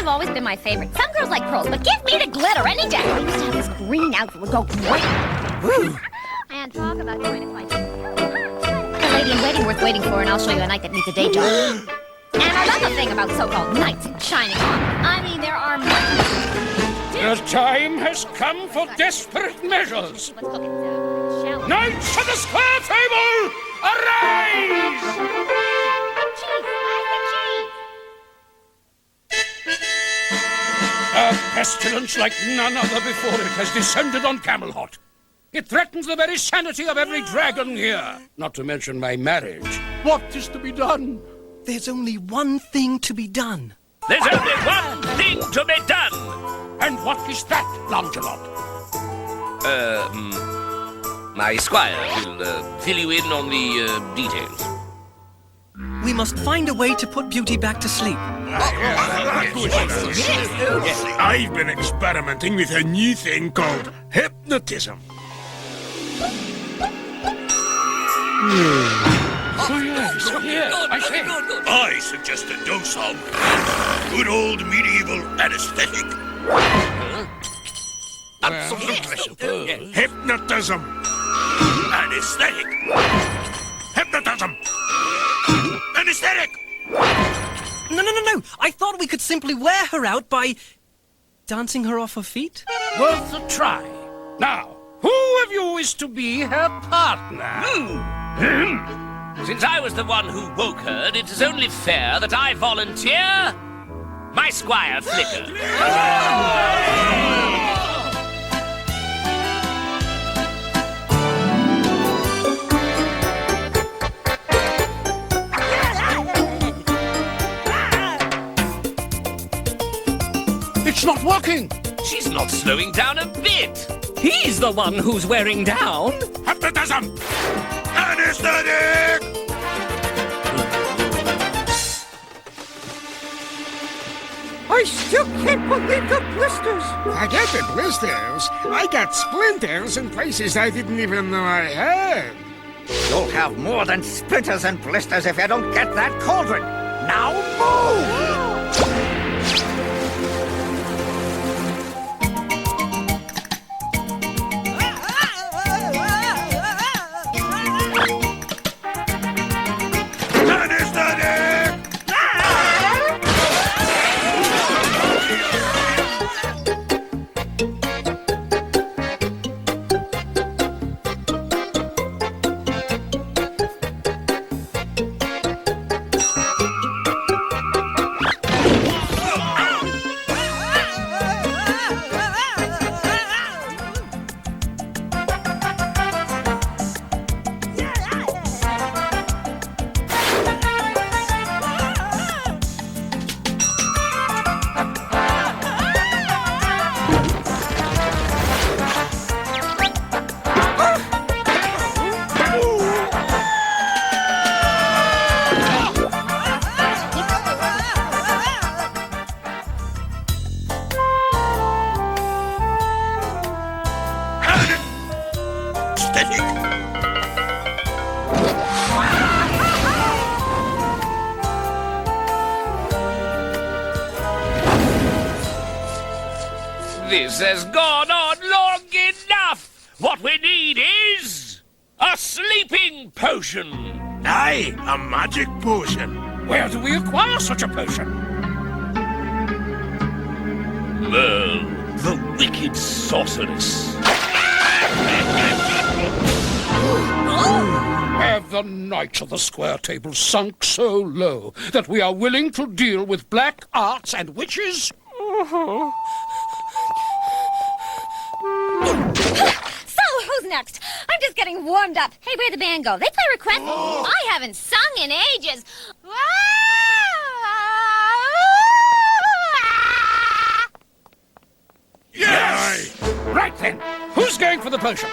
have always been my favorite. Some girls like pearls, but give me the glitter any day. I used to have this green outfit would go great. Woo. And talk about going to fight. A lady in waiting worth waiting for, and I'll show you a night that needs a day job. And another thing about so-called knights in shining armor. I mean, there are much. The time has come for desperate measures. Let's cook it, shall we? Knights of the square table, arise! Cheese! Where's the cheese? A pestilence like none other before it has descended on Camelot. It threatens the very sanity of every dragon here, not to mention my marriage. What is to be done? There's only one thing to be done. There's only one thing to be done! And what is that, Lancelot? My squire will fill you in on the details. We must find a way to put Beauty back to sleep. I've been experimenting with a new thing called hypnotism. Oh, yes, yeah, I see. I suggest a dose of good old medieval anesthetic. Absolutely. Hypnotism. Anesthetic. Hypnotism. Anesthetic. No. I thought we could simply wear her out by dancing her off her feet. Worth a try. Now, who of you is to be her partner? Since I was the one who woke her, it is only fair that I volunteer my squire Flicker. It's not working. She's not slowing down a bit. He's the one who's wearing down. Hypnotism. Anesthetic. I still can't believe the blisters. Forget the blisters. I got splinters in places I didn't even know I had. You'll have more than splinters and blisters if you don't get that cauldron. Now move! This has gone on long enough. What we need is a sleeping potion. Aye, a magic potion. Where do we acquire such a potion? Well, the wicked sorceress. Have the knights of the square table sunk so low that we are willing to deal with black arts and witches? So, who's next? I'm just getting warmed up. Hey, where'd the band go? They play requests? I haven't sung in ages. Yes! Right then, who's going for the potion?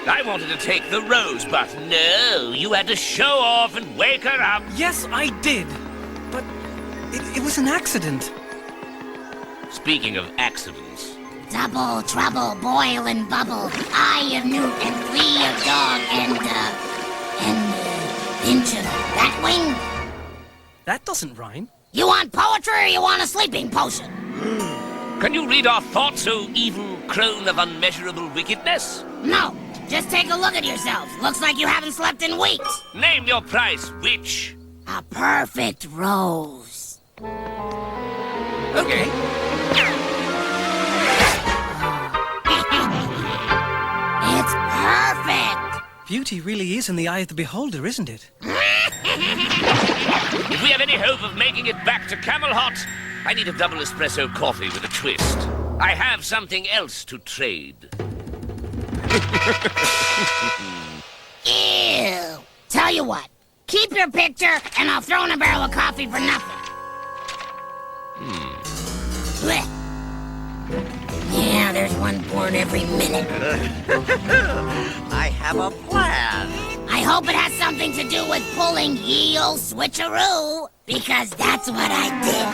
I wanted to take the rose, but no, you had to show off and wake her up. Yes, I did. But it was an accident. Speaking of accidents, Double trouble, boil and bubble. I of newt and we of dog and pinch of that wing. That doesn't rhyme. You want poetry or you want a sleeping potion? Can you read our thoughts, O evil crone of unmeasurable wickedness? No. Just take a look at yourself. Looks like you haven't slept in weeks. Name your price, witch. A perfect rose. Okay. It's perfect. Beauty really is in the eye of the beholder, isn't it? If we have any hope of making it back to Camelhot, I need a double espresso coffee with a twist. I have something else to trade. Ew. Tell you what. Keep your picture, and I'll throw in a barrel of coffee for nothing. Blech. Yeah, there's one born every minute. I have a plan. I hope it has something to do with pulling ye old switcheroo, because that's what I did.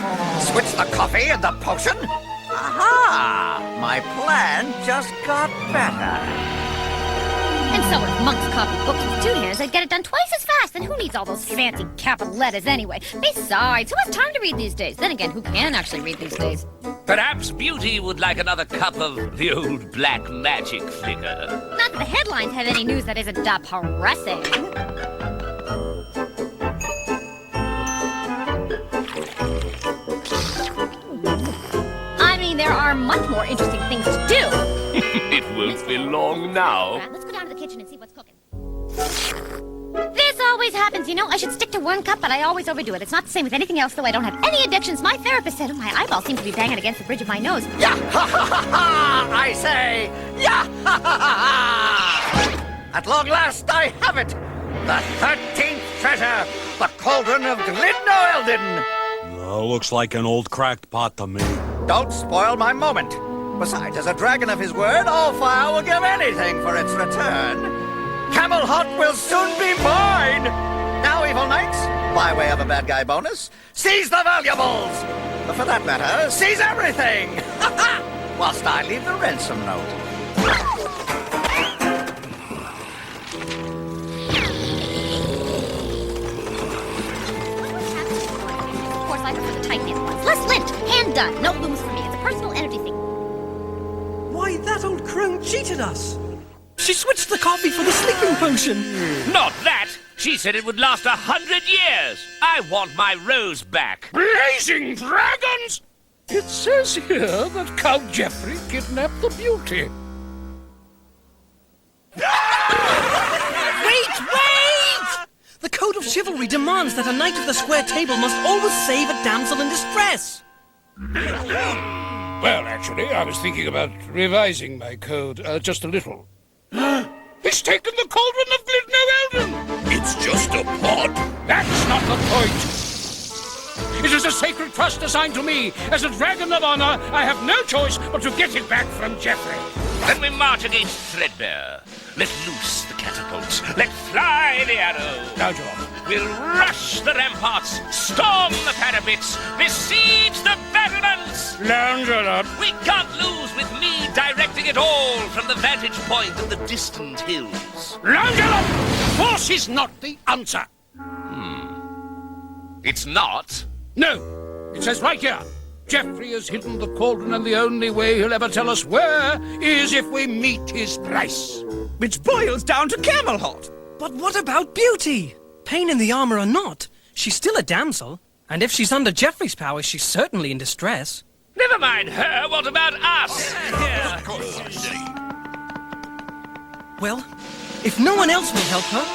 Switch the coffee and the potion? Aha! My plan just got better. And so if monks copied books with 2 hands, they'd get it done twice as fast. And who needs all those fancy capital letters anyway? Besides, who has time to read these days? Then again, who can actually read these days? Perhaps Beauty would like another cup of the old black magic flicker. Not that the headlines have any news that isn't depressing. I mean, there are much more interesting things to do. It won't be long now. All right, let's go down to the kitchen and see what's cooking. This always happens, you know. I should stick to 1 cup, but I always overdo it. It's not the same with anything else, though. I don't have any addictions. My therapist said, my eyeballs seem to be banging against the bridge of my nose. Yeah! Ha ha ha ha! I say, yeah! Ha ha ha ha! At long last, I have it! The 13th treasure! The cauldron of Glidno-Eldin! Looks like an old cracked pot to me. Don't spoil my moment. Besides, as a dragon of his word, all fire will give anything for its return. Camelhot will soon be mine! Now, evil knights, by way of a bad guy bonus, seize the valuables! But for that matter, seize everything! Whilst I leave the ransom note. Of course, I prefer the tight knit ones. Less lint, hand done. No looms for me. It's a personal energy thing. Why, that old crone cheated us. She switched the coffee for the sleeping potion. Not that! She said it would last 100 years. I want my rose back. Blazing dragons! It says here that Count Geoffrey kidnapped the beauty. Wait! The code of chivalry demands that a knight of the square table must always save a damsel in distress. Well, actually, I was thinking about revising my code just a little. He's taken the cauldron of Glidno-Eldin! It's just a pot. That's not the point! It is a sacred trust assigned to me. As a dragon of honor, I have no choice but to get it back from Geoffrey. Then we march against Threadbare. Let loose the catapults. Let fly the arrow. Now, John. We'll rush the ramparts, storm the parapets, besiege the battlements. Lancelot. We can't lose with me directing it all from the vantage point of the distant hills. Lancelot! Force is not the answer. It's not. No. It says right here. Geoffrey has hidden the cauldron, and the only way he'll ever tell us where is if we meet his price. Which boils down to Camelhot. But what about Beauty? Pain in the armor or not, she's still a damsel. And if she's under Geoffrey's power, she's certainly in distress. Never mind her. What about us? Of course, I see. Well, if no one else will help her,